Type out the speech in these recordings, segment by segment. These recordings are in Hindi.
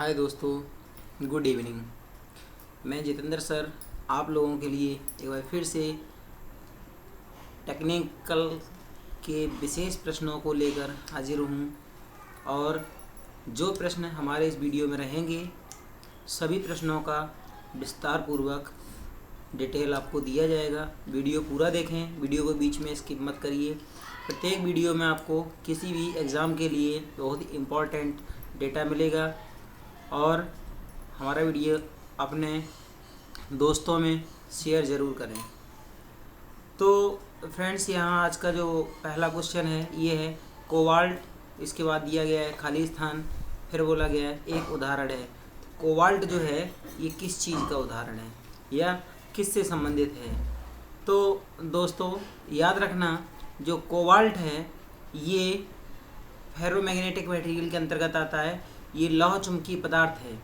हाय दोस्तों, गुड इवनिंग। मैं जितेंद्र सर आप लोगों के लिए एक बार फिर से टेक्निकल के विशेष प्रश्नों को लेकर हाजिर हूँ। और जो प्रश्न हमारे इस वीडियो में रहेंगे, सभी प्रश्नों का विस्तार पूर्वक डिटेल आपको दिया जाएगा। वीडियो पूरा देखें, वीडियो को बीच में स्किप मत करिए। प्रत्येक वीडियो में आपको किसी भी एग्ज़ाम के लिए बहुत ही इम्पोर्टेंट डेटा मिलेगा। और हमारा वीडियो अपने दोस्तों में शेयर ज़रूर करें। तो फ्रेंड्स, यहाँ आज का जो पहला क्वेश्चन है ये है कोबाल्ट। इसके बाद दिया गया है खाली स्थान, फिर बोला गया है एक उदाहरण है। कोबाल्ट जो है ये किस चीज़ का उदाहरण है या किस से संबंधित है? तो दोस्तों याद रखना, जो कोबाल्ट है ये फेरोमैग्नेटिक मटेरियल के अंतर्गत आता है। ये लौह चुंबकीय पदार्थ है,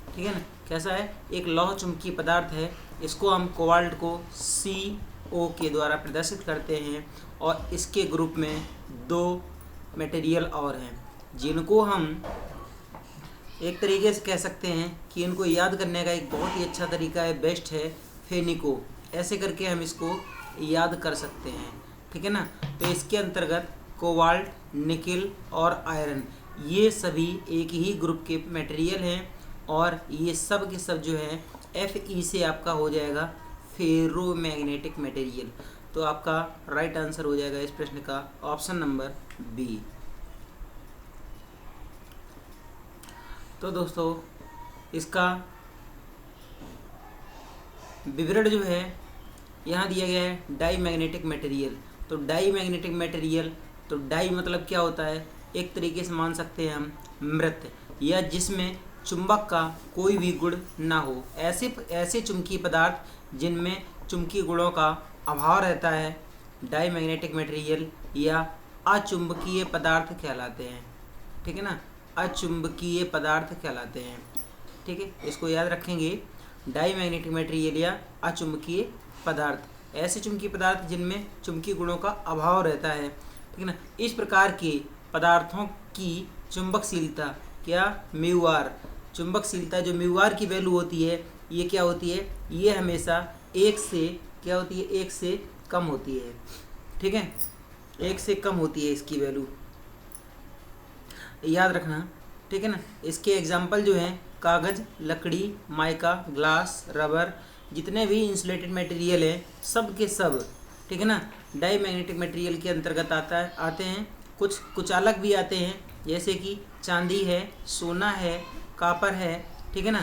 ठीक है ना। कैसा है? एक लौह चुंबकीय पदार्थ है। इसको हम कोबाल्ट को CO के द्वारा प्रदर्शित करते हैं। और इसके ग्रुप में दो मटेरियल और हैं जिनको हम एक तरीके से कह सकते हैं कि इनको याद करने का एक बहुत ही अच्छा तरीका है, बेस्ट है, फेनिको। ऐसे करके हम इसको याद कर सकते हैं, ठीक है ना। तो इसके अंतर्गत कोबाल्ट, निकिल और आयरन ये सभी एक ही ग्रुप के मटेरियल हैं। और ये सब के सब जो है Fe से आपका हो जाएगा फेरोमैग्नेटिक मटेरियल। तो आपका राइट आंसर हो जाएगा इस प्रश्न का ऑप्शन नंबर बी। तो दोस्तों इसका विवरण जो है यहाँ दिया गया है डाई मैग्नेटिक मटेरियल। तो डाई मैग्नेटिक मटेरियल, तो डाई मतलब क्या होता है? एक तरीके से मान सकते हैं हम मृत, या जिसमें चुंबक का कोई भी गुण ना हो। ऐसे चुंबकीय पदार्थ जिनमें चुंबकीय गुणों का अभाव रहता है डाई मैग्नेटिक मटेरियल या अचुंबकीय पदार्थ कहलाते हैं, ठीक है ना। अचुंबकीय पदार्थ कहलाते हैं, ठीक है। इसको याद रखेंगे, डाई मैग्नेटिक मटेरियल या अचुंबकीय पदार्थ, ऐसे चुंबकीय पदार्थ जिनमें चुंबकीय गुणों का अभाव रहता है, ठीक है ना। इस प्रकार के पदार्थों की चुंबकशीलता क्या? Mu R. चुंबकशीलता जो म्यू आर की वैल्यू होती है ये क्या होती है? ये हमेशा 1 से क्या होती है? 1 से कम होती है, ठीक है। 1 से कम होती है इसकी वैल्यू, याद रखना, ठीक है ना। इसके एग्जाम्पल जो हैं कागज़, लकड़ी, माइका, ग्लास, रबर, जितने भी इंसुलेटेड मटेरियल हैं सब के सब, ठीक है ना, डाई मैग्नेटिक मटेरियल के अंतर्गत आते हैं। कुछ कुचालक भी आते हैं, जैसे कि चांदी है, सोना है, कापर है, ठीक है ना।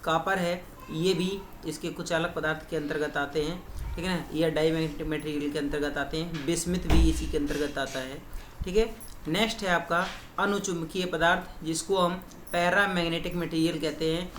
कापर है, ये भी इसके कुचालक पदार्थ के अंतर्गत आते हैं, ठीक है ना। यह डाई मैग्नेटिक मटेरियल के अंतर्गत आते हैं। बिस्मिथ भी इसी के अंतर्गत आता है, ठीक है। नेक्स्ट है आपका अनुचुंबकीय पदार्थ, जिसको हम पैरा मैग्नेटिक मटेरियल कहते हैं।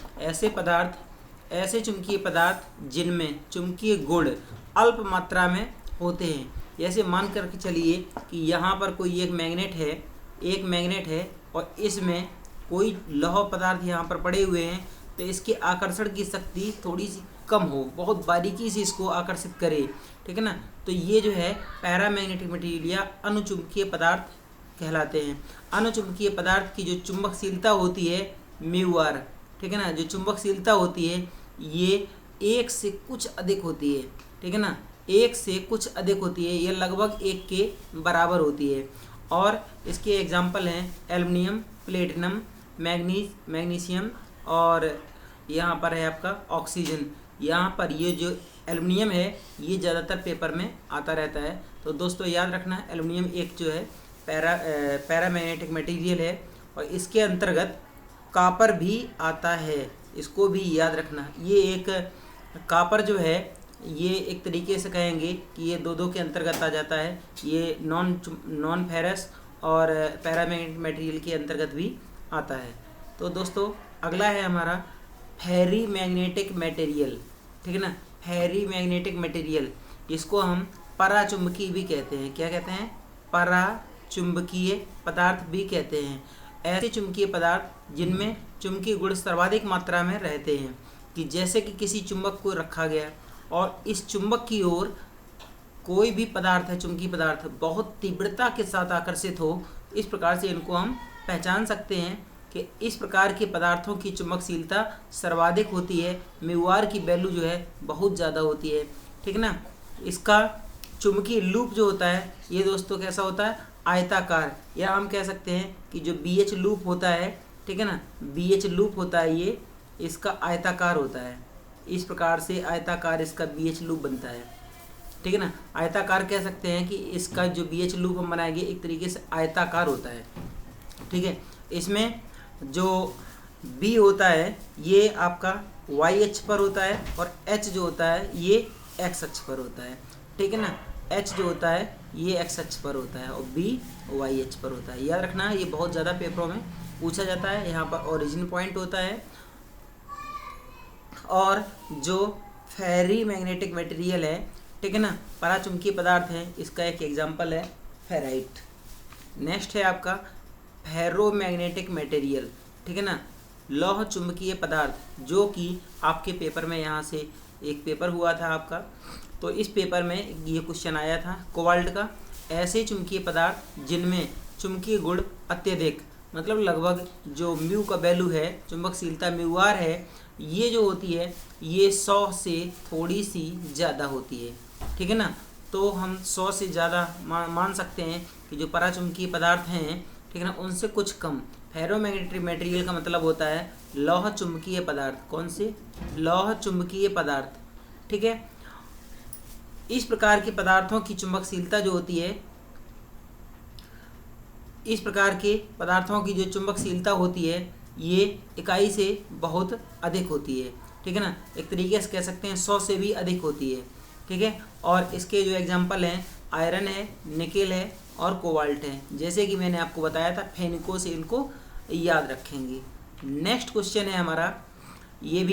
ऐसे चुंबकीय पदार्थ जिनमें चुंबकीय गुण अल्प मात्रा में होते हैं। जैसे मान कर के चलिए कि यहाँ पर कोई एक मैग्नेट है और इसमें कोई लौह पदार्थ यहाँ पर पड़े हुए हैं, तो इसके आकर्षण की शक्ति थोड़ी सी कम हो, बहुत बारीकी से इसको आकर्षित करे, ठीक है ना। तो ये जो है पैरामैग्नेटिक मटेरियल या अनुचुंबकीय पदार्थ कहलाते हैं। अनुचुंबकीय पदार्थ की जो चुंबकशीलता होती है म्यू आर, ठीक है ना, जो चुंबकशीलता होती है ये 1 से कुछ अधिक होती है, ठीक है ना। 1 से कुछ अधिक होती है, ये लगभग 1 के बराबर होती है। और इसके एग्जाम्पल हैं एल्युमिनियम, प्लेटिनम, मैग्नीशियम और यहाँ पर है आपका ऑक्सीजन। यहाँ पर ये जो एल्युमिनियम है ये ज़्यादातर पेपर में आता रहता है। तो दोस्तों याद रखना, एल्युमिनियम एक जो है पैरामैग्नेटिक मटेरियल है। और इसके अंतर्गत कापर भी आता है, इसको भी याद रखना। ये एक कापर जो है ये एक तरीके से कहेंगे कि ये दो के अंतर्गत आ जाता है। ये नॉन फेरस और पैरामैग्नेटिक मटेरियल के अंतर्गत भी आता है। तो दोस्तों अगला है हमारा फेरी मैग्नेटिक मटेरियल, ठीक है ना। फेरी मैग्नेटिक मटेरियल, इसको हम पराचुंबकीय भी कहते हैं। क्या कहते हैं? पराचुंबकीय पदार्थ भी कहते हैं। ऐसे चुंबकीय पदार्थ जिनमें चुंबकीय गुण सर्वाधिक मात्रा में रहते हैं, कि जैसे कि किसी चुंबक को रखा गया और इस चुंबक की ओर कोई भी पदार्थ है, चुंबकीय पदार्थ बहुत तीव्रता के साथ आकर्षित हो, इस प्रकार से इनको हम पहचान सकते हैं कि इस प्रकार के पदार्थों की चुंबकशीलता सर्वाधिक होती है, म्यू आर की वैल्यू जो है बहुत ज़्यादा होती है, ठीक है ना। इसका चुंबकीय लूप जो होता है ये दोस्तों कैसा होता है, आयताकार, या हम कह सकते हैं कि जो BH लूप होता है, ठीक है ना, BH लूप होता है ये इसका आयताकार होता है। इस प्रकार से आयताकार इसका BH लूप बनता है, ठीक है ना। आयताकार कह सकते हैं कि इसका जो BH लूप हम बनाएंगे एक तरीके से आयताकार होता है, ठीक है। इसमें जो B होता है ये आपका y अक्ष पर होता है और H जो होता है ये x अक्ष पर होता है, ठीक है ना। H जो होता है ये x अक्ष पर होता है और B y अक्ष पर होता है। याद रखना ये बहुत ज़्यादा पेपरों में पूछा जाता है। यहाँ पर ओरिजिन पॉइंट होता है और जो फेरी मैग्नेटिक मटेरियल है, ठीक है ना, पराचुंबकीय पदार्थ है, इसका एक एग्जांपल है फेराइट। नेक्स्ट है आपका फेरोमैग्नेटिक मटेरियल, ठीक है ना, लौह चुंबकीय पदार्थ, जो कि आपके पेपर में यहाँ से एक पेपर हुआ था आपका, तो इस पेपर में ये क्वेश्चन आया था कोबाल्ट का। ऐसे चुंबकीय पदार्थ जिनमें चुंबकीय गुण अत्यधिक, मतलब लगभग जो म्यू का वैल्यू है, चुंबकशीलता म्यू आर है, ये जो होती है ये 100 से थोड़ी सी ज़्यादा होती है, ठीक है ना। तो हम 100 से ज़्यादा मान सकते हैं कि जो पराचुंबकीय पदार्थ हैं, ठीक है ना, उनसे कुछ कम। फेरोमैग्नेटिक मटेरियल का मतलब होता है लौह चुंबकीय पदार्थ। कौन से? लौह चुंबकीय पदार्थ, ठीक है। इस प्रकार के पदार्थों की चुंबकशीलता जो होती है, इस प्रकार के पदार्थों की जो चुंबकशीलता होती है ये इकाई से बहुत अधिक होती है, ठीक है ना। एक तरीके से कह सकते हैं 100 से भी अधिक होती है, ठीक है। और इसके जो एग्जांपल हैं आयरन है, निकेल है और कोबाल्ट है। जैसे कि मैंने आपको बताया था फेनिको से इनको याद रखेंगे। नेक्स्ट क्वेश्चन है हमारा, ये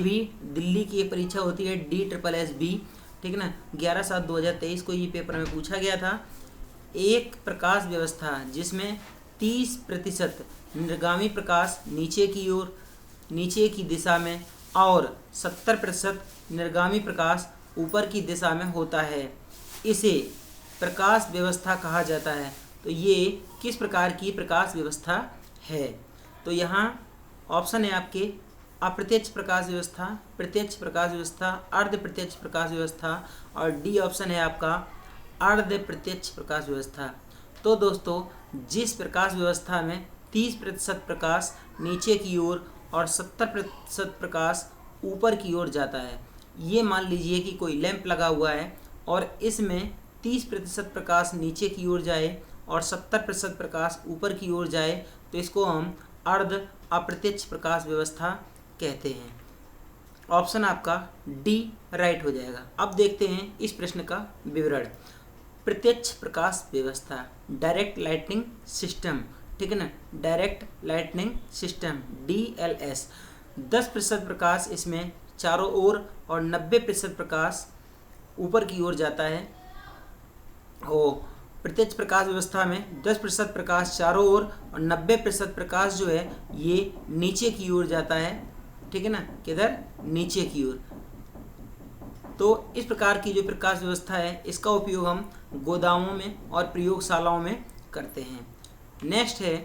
भी दिल्ली की एक परीक्षा होती है DSSB, ठीक है ना, 11/7/2023 को ये पेपर में पूछा गया था। एक प्रकाश व्यवस्था जिसमें 30% निर्गामी प्रकाश नीचे की ओर, नीचे की दिशा में और 70% निर्गामी प्रकाश ऊपर की दिशा में होता है, इसे प्रकाश व्यवस्था कहा जाता है। तो ये किस प्रकार की प्रकाश व्यवस्था है? तो यहाँ ऑप्शन है आपके अप्रत्यक्ष प्रकाश व्यवस्था, प्रत्यक्ष प्रकाश व्यवस्था, अर्ध प्रत्यक्ष प्रकाश व्यवस्था और डी ऑप्शन है आपका अर्ध प्रत्यक्ष प्रकाश व्यवस्था। तो दोस्तों जिस प्रकाश व्यवस्था में 30% प्रकाश नीचे की ओर और 70% प्रकाश ऊपर की ओर जाता है, ये मान लीजिए कि कोई लैंप लगा हुआ है और इसमें 30% प्रकाश नीचे की ओर जाए और 70% प्रकाश ऊपर की ओर जाए, तो इसको हम अर्ध अप्रत्यक्ष प्रकाश व्यवस्था कहते हैं। ऑप्शन आपका डी राइट हो जाएगा। अब देखते हैं इस प्रश्न का विवरण। प्रत्यक्ष प्रकाश व्यवस्था, डायरेक्ट लाइटनिंग सिस्टम, ठीक है ना, डायरेक्ट लाइटनिंग सिस्टम DLS। 10% प्रकाश इसमें चारों ओर और 90% प्रकाश ऊपर की ओर जाता है। और प्रत्यक्ष प्रकाश व्यवस्था में 10% प्रकाश चारों ओर और 90% प्रकाश जो है ये नीचे की ओर जाता है, ठीक है ना, किधर? नीचे की ओर। तो इस प्रकार की जो प्रकाश व्यवस्था है इसका उपयोग हम गोदामों में और प्रयोगशालाओं में करते हैं। नेक्स्ट है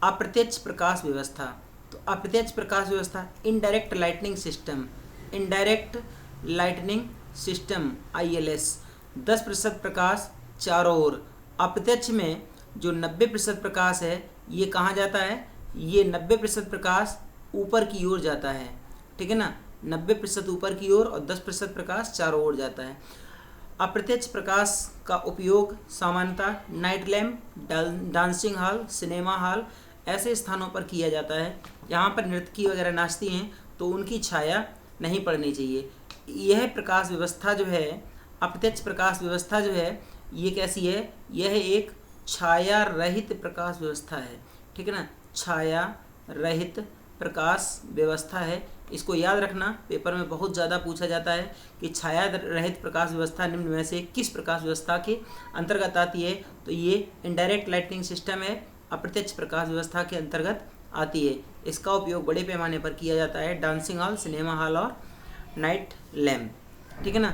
अप्रत्यक्ष प्रकाश व्यवस्था। तो अप्रत्यक्ष प्रकाश व्यवस्था indirect lightning system, indirect lightning system ILS। 10% प्रकाश चारों ओर। अप्रत्यक्ष में जो 90% प्रकाश है ये कहाँ जाता है? ये 90% प्रकाश ऊपर की ओर जाता है, ठीक है ना, 90% ऊपर की ओर और 10% प्रकाश चारों ओर जाता है। अप्रत्यक्ष प्रकाश का उपयोग सामान्यतः night lamp, dancing hall, cinema hall ऐसे स्थानों पर किया जाता है जहाँ पर नर्तकी वगैरह नाचती हैं, तो उनकी छाया नहीं पड़नी चाहिए। यह प्रकाश व्यवस्था जो है, अप्रत्यक्ष प्रकाश व्यवस्था जो है, ये कैसी है? यह एक छाया रहित प्रकाश व्यवस्था है, ठीक है ना, छाया रहित प्रकाश व्यवस्था है। इसको याद रखना, पेपर में बहुत ज़्यादा पूछा जाता है कि छाया रहित प्रकाश व्यवस्था निम्न में से किस प्रकाश व्यवस्था के अंतर्गत आती है? तो ये इनडायरेक्ट लाइटनिंग सिस्टम है, अप्रत्यक्ष प्रकाश व्यवस्था के अंतर्गत आती है। इसका उपयोग बड़े पैमाने पर किया जाता है डांसिंग हॉल, सिनेमा हॉल और नाइट लैम्प, ठीक है ना।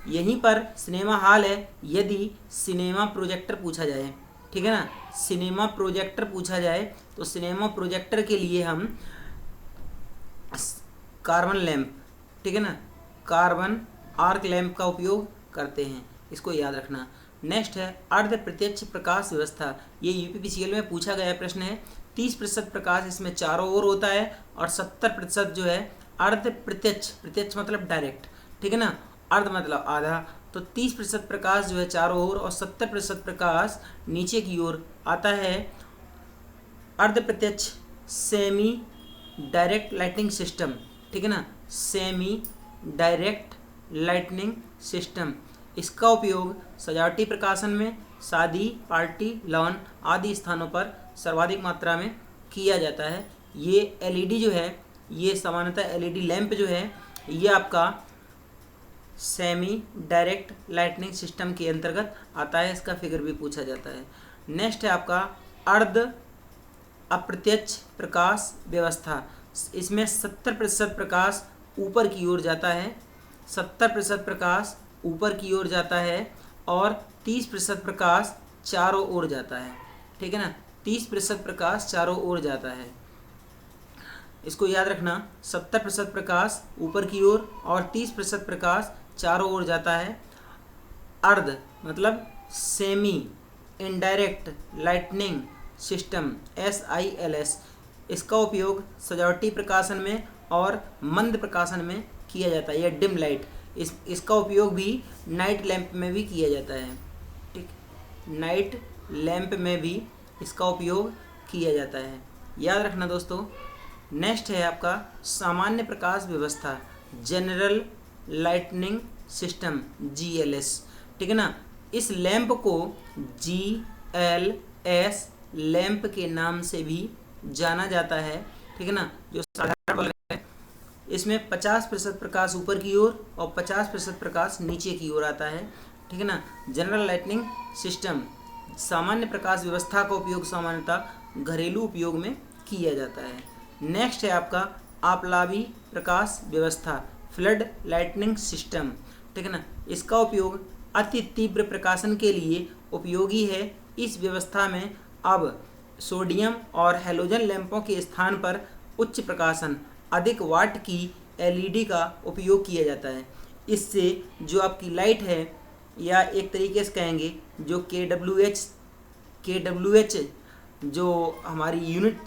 यहीं पर सिनेमा हॉल है यदि सिनेमा प्रोजेक्टर पूछा जाए, ठीक है ना। सिनेमा प्रोजेक्टर पूछा जाए तो सिनेमा प्रोजेक्टर के लिए हम कार्बन लैंप, ठीक है ना, कार्बन आर्क लैंप का उपयोग करते हैं, इसको याद रखना। नेक्स्ट है अर्ध प्रत्यक्ष प्रकाश व्यवस्था। ये यूपीपीसीएल में पूछा गया प्रश्न है। 30% प्रकाश इसमें चारों ओर होता है और 70% जो है अर्ध प्रत्यक्ष, प्रत्यक्ष मतलब डायरेक्ट, ठीक है ना, अर्ध मतलब आधा, तो 30% प्रकाश जो है चारों ओर और 70% प्रकाश नीचे की ओर आता है। अर्ध प्रत्यक्ष सेमी डायरेक्ट लाइटनिंग सिस्टम, ठीक है ना, सेमी डायरेक्ट लाइटनिंग सिस्टम। इसका उपयोग सजावटी प्रकाशन में, शादी, पार्टी, लॉन आदि स्थानों पर सर्वाधिक मात्रा में किया जाता है। ये एलईडी जो है, ये सामान्यतः एलईडी लैंप जो है, ये आपका सेमी डायरेक्ट लाइटनिंग सिस्टम के अंतर्गत आता है। इसका फिगर भी पूछा जाता है। नेक्स्ट है आपका अर्ध अप्रत्यक्ष प्रकाश व्यवस्था। इसमें 70% प्रकाश ऊपर की ओर जाता है, 70% प्रकाश ऊपर की ओर जाता है और 30% प्रकाश चारों ओर जाता है, ठीक है ना, 30% प्रकाश चारों ओर जाता है। इसको याद रखना, 70% प्रकाश ऊपर की ओर और 30% प्रकाश चारों ओर जाता है। अर्ध मतलब semi indirect lightning system SILS, इसका उपयोग सजावटी प्रकाशन में और मंद प्रकाशन में किया जाता है, या डिम लाइट। इसका उपयोग भी नाइट लैंप में भी किया जाता है, ठीक, नाइट लैंप में भी इसका उपयोग किया जाता है, याद रखना दोस्तों। नेक्स्ट है आपका सामान्य प्रकाश व्यवस्था, जनरल लाइटनिंग सिस्टम GLS, ठीक है ना। इस लैंप को GLS लैंप के नाम से भी जाना जाता है, ठीक है ना, जो साधारण बल्ब है। इसमें 50% प्रकाश ऊपर की ओर और 50% प्रकाश नीचे की ओर आता है, ठीक है ना। जनरल लाइटनिंग सिस्टम, सामान्य प्रकाश व्यवस्था का उपयोग सामान्यतः घरेलू उपयोग में किया जाता है। नेक्स्ट है आपका आपलावी प्रकाश व्यवस्था, फ्लड लाइटनिंग सिस्टम, ठीक है ना। इसका उपयोग अति तीव्र प्रकाशन के लिए उपयोगी है। इस व्यवस्था में अब सोडियम और हैलोजन लैंपों के स्थान पर उच्च प्रकाशन, अधिक वाट की LED का उपयोग किया जाता है। इससे जो आपकी लाइट है, या एक तरीके से कहेंगे जो KWH जो हमारी यूनिट,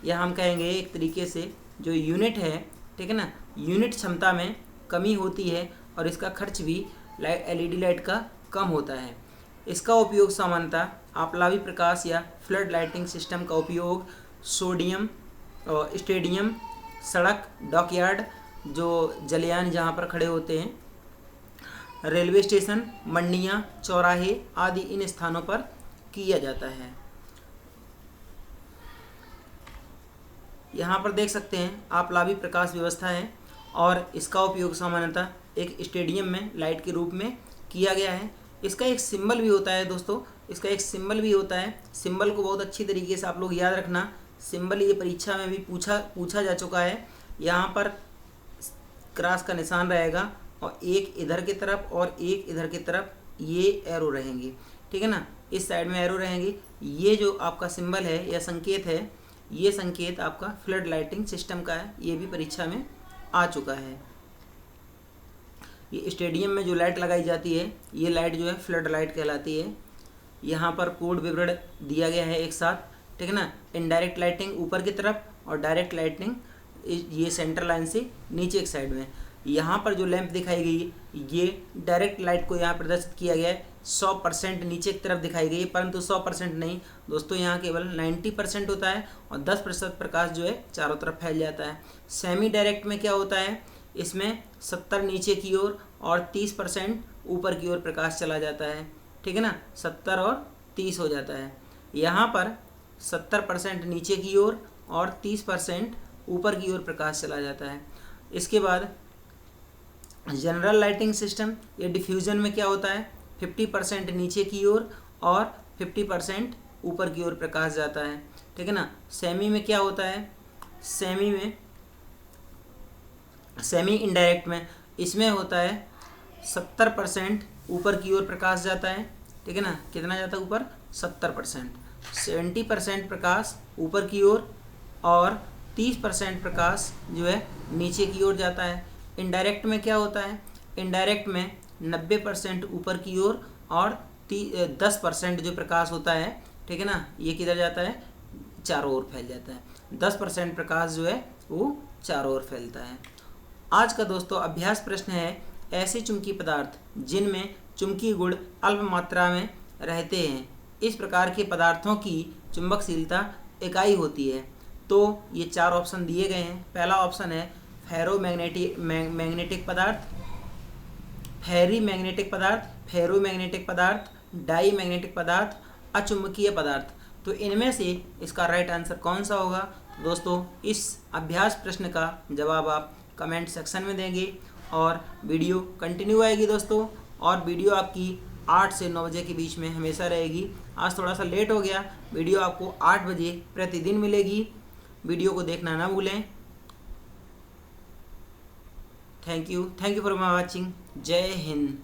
या हम कहेंगे एक तरीके से जो यूनिट है, ठीक है ना, यूनिट क्षमता में कमी होती है और इसका खर्च भी LED लाइट का कम होता है। इसका उपयोग सामान्यतः आपलावी प्रकाश या फ्लड लाइटिंग सिस्टम का उपयोग सोडियम स्टेडियम, सड़क, डॉकयार्ड, जो जलयान जहाँ पर खड़े होते हैं, रेलवे स्टेशन, मंडियाँ, चौराहे आदि इन स्थानों पर किया जाता है। यहाँ पर देख सकते हैं आपलावी प्रकाश व्यवस्था है और इसका उपयोग सामान्यतः एक स्टेडियम में लाइट के रूप में किया गया है। इसका एक सिंबल भी होता है दोस्तों, इसका एक सिंबल भी होता है। सिंबल को बहुत अच्छी तरीके से आप लोग याद रखना। सिंबल ये परीक्षा में भी पूछा जा चुका है। यहाँ पर क्रॉस का निशान रहेगा और एक इधर की तरफ और एक इधर की तरफ ये एरो रहेंगे, ठीक है ना, इस साइड में एरो रहेंगे। ये जो आपका सिंबल है या संकेत है, ये संकेत आपका फ्लड लाइटिंग सिस्टम का है। ये भी परीक्षा में आ चुका है। ये स्टेडियम में जो लाइट लगाई जाती है, ये लाइट जो है फ्लड लाइट कहलाती है। यहाँ पर कोड विवरण दिया गया है एक साथ, ठीक है ना। इनडायरेक्ट लाइटिंग ऊपर की तरफ और डायरेक्ट लाइटिंग ये सेंटर लाइन से नीचे एक साइड में। यहाँ पर जो लैंप दिखाई गई है, ये डायरेक्ट लाइट को यहाँ प्रदर्शित किया गया है। 100% नीचे की तरफ दिखाई गई है, परंतु 100% नहीं दोस्तों, यहाँ केवल 90% होता है और 10% प्रकाश जो है चारों तरफ फैल जाता है। सेमी डायरेक्ट में क्या होता है, इसमें 70 नीचे की ओर और 30% ऊपर की ओर प्रकाश चला जाता है, ठीक है ना, 70 और 30 हो जाता है। यहाँ पर 70% नीचे की ओर और 30% ऊपर की ओर प्रकाश चला जाता है। इसके बाद जनरल लाइटिंग सिस्टम, ये डिफ्यूजन में क्या होता है, 50% नीचे की ओर और 50% ऊपर की ओर प्रकाश जाता है, ठीक है ना। सेमी में क्या होता है, सेमी इनडायरेक्ट में इसमें होता है 70% ऊपर की ओर प्रकाश जाता है, ठीक है ना। कितना जाता है ऊपर, 70%। 70% प्रकाश ऊपर की ओर और 30% प्रकाश जो है नीचे की ओर जाता है। इनडायरेक्ट में क्या होता है, इनडायरेक्ट में 90% ऊपर की ओर और 10% जो प्रकाश होता है, ठीक है ना, ये किधर जाता है, चारों ओर फैल जाता है। 10% प्रकाश जो है वो चारों ओर फैलता है। आज का दोस्तों अभ्यास प्रश्न है, ऐसे चुंबकीय पदार्थ जिनमें चुंबकीय गुण अल्प मात्रा में रहते हैं, इस प्रकार के पदार्थों की चुंबकशीलता इकाई होती है। तो ये 4 ऑप्शन दिए गए हैं। पहला ऑप्शन है मैग्नेटिक पदार्थ, फेरी मैग्नेटिक पदार्थ, फेरो मैग्नेटिक पदार्थ, डाई मैग्नेटिक पदार्थ, अचुंबकीय पदार्थ। तो इनमें से इसका राइट आंसर कौन सा होगा? तो दोस्तों इस अभ्यास प्रश्न का जवाब आप कमेंट सेक्शन में देंगे और वीडियो कंटिन्यू आएगी दोस्तों। और वीडियो आपकी 8 से 9 बजे के बीच में हमेशा रहेगी। आज थोड़ा सा लेट हो गया, वीडियो आपको 8 बजे प्रतिदिन मिलेगी। वीडियो को देखना ना भूलें। Thank you for watching. जय हिंद।